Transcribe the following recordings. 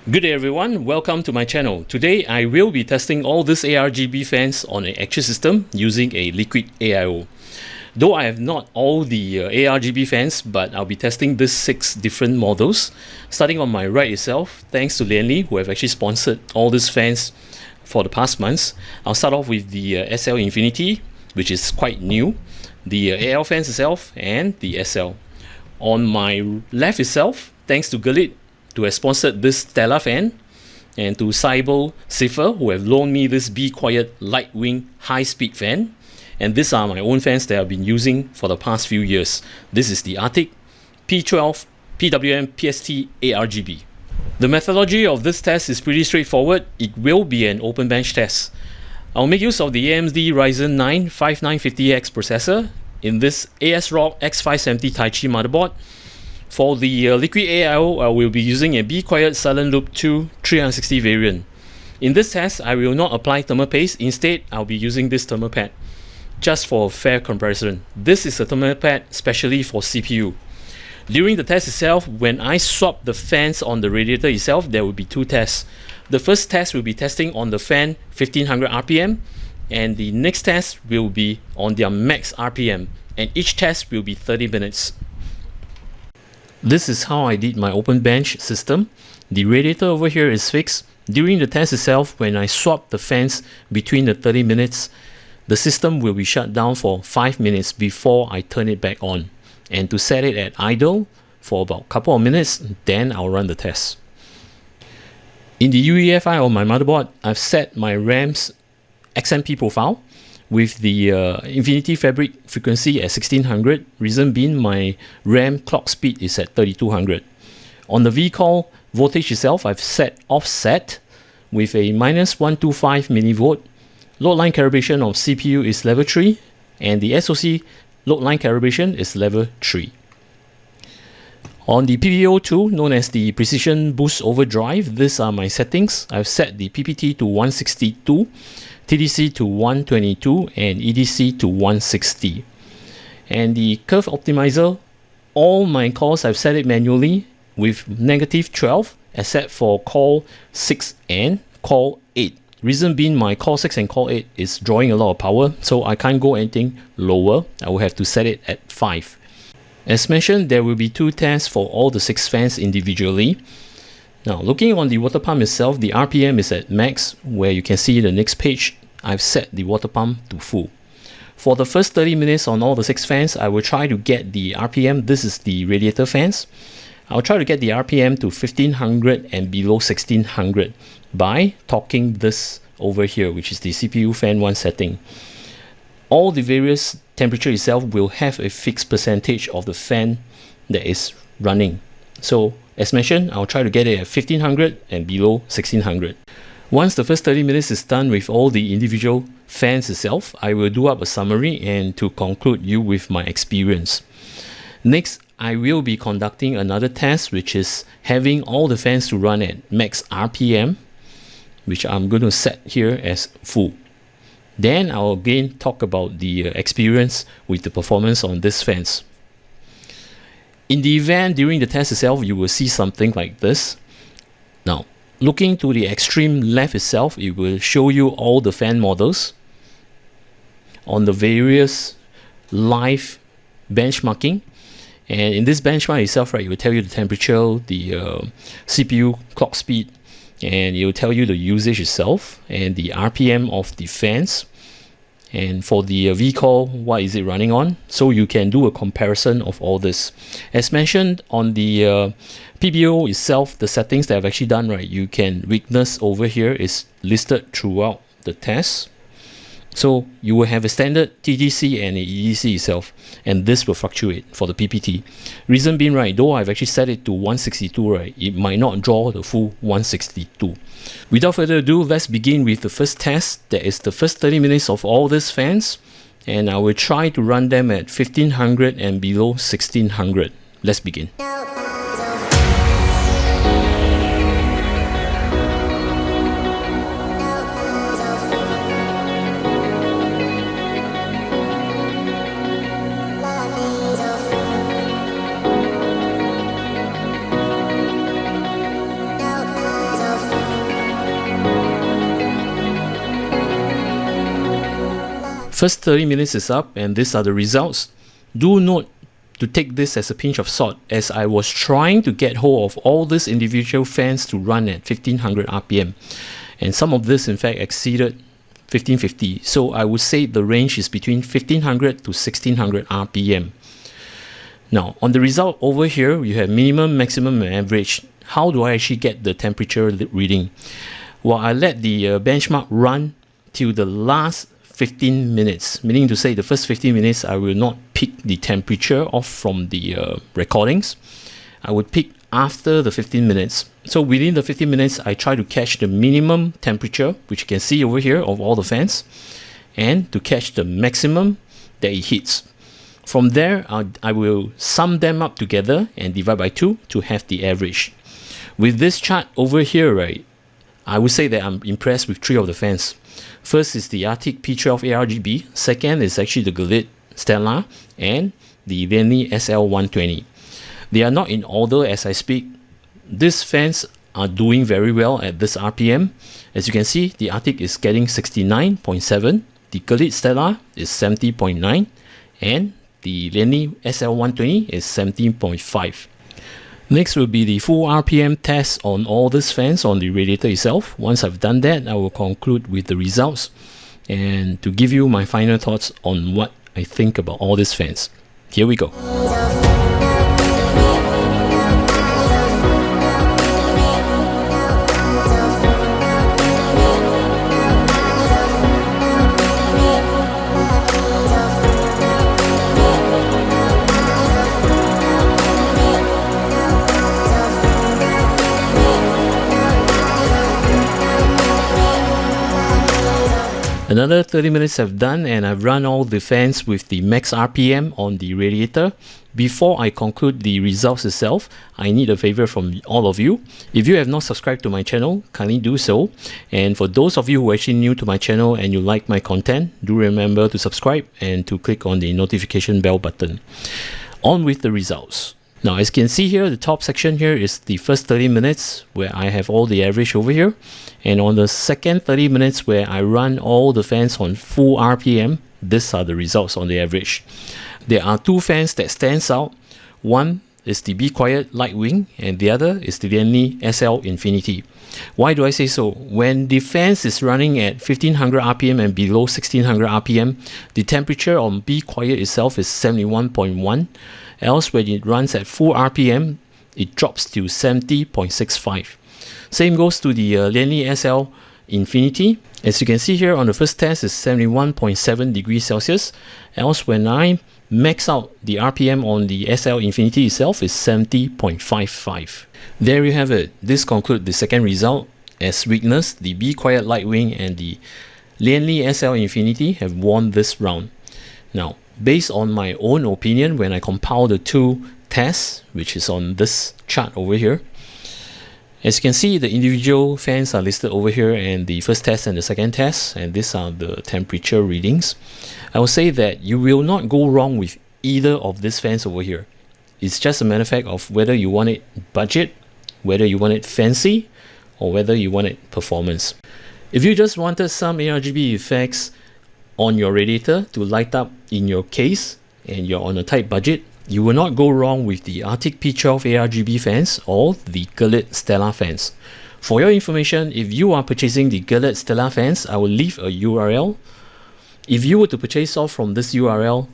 Good day everyone, welcome to my channel. Today I will be testing all these Argb fans on an actual system using a liquid AIO. Though I have not all the Argb fans, but I'll be testing these 6 different models. Starting on my right itself, thanks to Lian Li who have actually sponsored all these fans for the past months. I'll start off with the SL Infinity, which is quite new, the AL fans itself and the SL. On my left itself, thanks to Gelid to have sponsored this Stella fan, and to Cypher who have loaned me this Bequiet Light Wing high-speed fan. And these are my own fans that I've been using for the past few years. This is the Arctic P12 PWM PST Argb. The methodology of this test is pretty straightforward. It will be an open bench test. I'll make use of the AMD Ryzen 9 5950X processor in this ASRock X570 Taichi motherboard. For the liquid AIO, I will be using a Bequiet Silent Loop 2 360 variant. In this test, I will not apply thermal paste. Instead, I'll be using this thermal pad, just for a fair comparison. This is a thermal pad specially for CPU. During the test itself, when I swap the fans on the radiator itself, there will be 2 tests. The first test will be testing on the fan 1500 RPM, and the next test will be on their max RPM, and each test will be 30 minutes. This is how I did my open bench system. The radiator over here is fixed. During the test itself, when I swap the fans between the 30 minutes, the system will be shut down for 5 minutes before I turn it back on. And to set it at idle for about a couple of minutes, then I'll run the test. In the UEFI on my motherboard, I've set my RAM's XMP profile with the Infinity Fabric frequency at 1600, reason being my RAM clock speed is at 3200. On the VCall voltage itself, I've set offset with a -125 mV. Load line calibration of CPU is level 3, and the SoC load line calibration is level 3. On the PPO tool, known as the Precision Boost Overdrive, these are my settings. I've set the PPT to 162, TDC to 122, and EDC to 160. And the curve optimizer, all my calls I've set it manually with -12, except for call 6 and call 8. Reason being, my call 6 and call 8 is drawing a lot of power, so I can't go anything lower. I will have to set it at 5. As mentioned, there will be 2 tests for all the 6 fans individually. Now, looking on the water pump itself, the RPM is at max. Where you can see the next page, I've set the water pump to full. For the first 30 minutes on all the 6 fans, I will try to get the RPM. This is the radiator fans. I'll try to get the RPM to 1500 and below 1600 by torquing this over here, which is the CPU fan 1 setting. All the various temperature itself will have a fixed percentage of the fan that is running. So as mentioned, I'll try to get it at 1500 and below 1600. Once the first 30 minutes is done with all the individual fans itself, I will do up a summary and to conclude you with my experience. Next, I will be conducting another test, which is having all the fans to run at max RPM, which I'm going to set here as full. Then I'll again talk about the experience with the performance on these fans. In the event during the test itself, you will see something like this. Now, looking to the extreme left itself, it will show you all the fan models on the various live benchmarking. And in this benchmark itself, right, it will tell you the temperature, the CPU clock speed, and it will tell you the usage itself and the RPM of the fans. And for the VCall, what is it running on? So you can do a comparison of all this. As mentioned on the PBO itself, the settings that I've actually done, right, you can witness over here is listed throughout the test. So you will have a standard TDC and a EDC itself, and this will fluctuate for the PPT. Reason being, right, though I've actually set it to 162, right, it might not draw the full 162. Without further ado, let's begin with the first test. That is the first 30 minutes of all these fans, and I will try to run them at 1500 and below 1600. Let's begin. First 30 minutes is up, and these are the results. Do note to take this as a pinch of salt, as I was trying to get hold of all these individual fans to run at 1500 RPM, and some of this in fact exceeded 1550. So I would say the range is between 1500 to 1600 RPM. Now on the result over here, you have minimum, maximum, and average. How do I actually get the temperature reading? Well, I let the benchmark run till the last 15 minutes, meaning to say the first 15 minutes I will not pick the temperature off from the recordings. I would pick after the 15 minutes. So within the 15 minutes, I try to catch the minimum temperature, which you can see over here of all the fans, and to catch the maximum that it hits. From there, I will sum them up together and divide by 2 to have the average. With this chart over here, right, I would say that I'm impressed with 3 of the fans. First is the Arctic P12 Argb, second is actually the Gelid Stella, and the Lian Li SL120. They are not in order as I speak. These fans are doing very well at this RPM. As you can see, the Arctic is getting 69.7, the Gelid Stella is 70.9, and the Lian Li SL120 is 17.5. Next will be the full RPM test on all these fans on the radiator itself. Once I've done that, I will conclude with the results and to give you my final thoughts on what I think about all these fans. Here we go. Another 30 minutes have done, and I've run all the fans with the max RPM on the radiator. Before I conclude the results itself, I need a favor from all of you. If you have not subscribed to my channel, kindly do so. And for those of you who are actually new to my channel and you like my content, do remember to subscribe and to click on the notification bell button. On with the results. Now, as you can see here, the top section here is the first 30 minutes where I have all the average over here. And on the second 30 minutes where I run all the fans on full RPM, these are the results on the average. There are 2 fans that stands out. One is the Bequiet Light Wing, and the other is the Lian Li SL Infinity. Why do I say so? When the fans is running at 1500 RPM and below 1600 RPM, the temperature on Bequiet itself is 71.1. Else, when it runs at full RPM, it drops to 70.65. Same goes to the Lian Li SL Infinity. As you can see here on the first test is 71.7 degrees Celsius. Else, when I max out the RPM on the SL Infinity itself is 70.55. There you have it. This concludes the second result. As witnessed, the Bequiet Light Wing and the Lian Li SL Infinity have won this round. Now, based on my own opinion, when I compile the 2 tests, which is on this chart over here, as you can see, the individual fans are listed over here, and the first test and the second test, and these are the temperature readings. I will say that you will not go wrong with either of these fans over here. It's just a matter of fact of whether you want it budget, whether you want it fancy, or whether you want it performance. If you just wanted some Argb effects on your radiator to light up in your case and you're on a tight budget, you will not go wrong with the Arctic P12 Argb fans or the Gelid Stella fans. For your information, if you are purchasing the Gelid Stella fans, I will leave a URL. If you were to purchase off from this URL,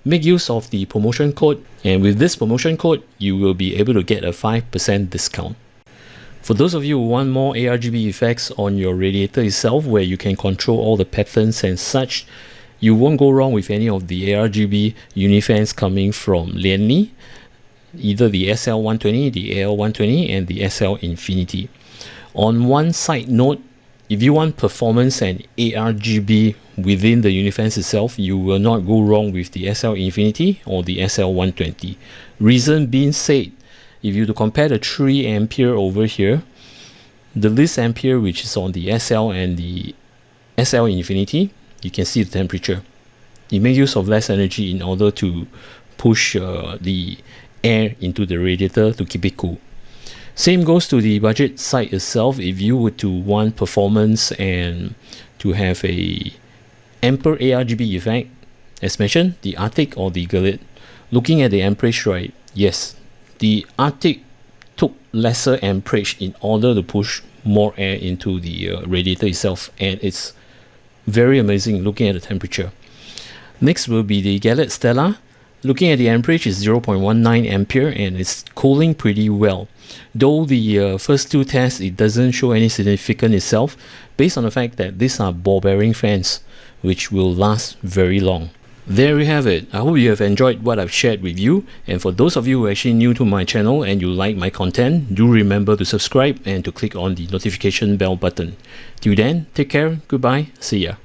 make use of the promotion code, and with this promotion code, you will be able to get a 5% discount. For those of you who want more Argb effects on your radiator itself, where you can control all the patterns and such, you won't go wrong with any of the Argb Uni Fans coming from Lian Li, either the SL120, the AL120, and the SL Infinity. On one side note, if you want performance and Argb within the Uni Fans itself, you will not go wrong with the SL Infinity or the SL120. Reason being said, if you to compare the 3 ampere over here, the least ampere which is on the SL and the SL Infinity, you can see the temperature. You make use of less energy in order to push the air into the radiator to keep it cool. Same goes to the budget side itself. If you were to want performance and to have a amper ARGB effect, as mentioned, the Arctic or the Gelid. Looking at the amperage, right, yes, the Arctic took lesser amperage in order to push more air into the radiator itself, and it's very amazing looking at the temperature. Next will be the Gelid Stella. Looking at the amperage is 0.19 ampere and it's cooling pretty well. Though the first two tests, it doesn't show any significance itself, based on the fact that these are ball bearing fans which will last very long. There we have it. I hope you have enjoyed what I've shared with you, and for those of you who are actually new to my channel and you like my content, do remember to subscribe and to click on the notification bell button. Till then, take care, goodbye, see ya.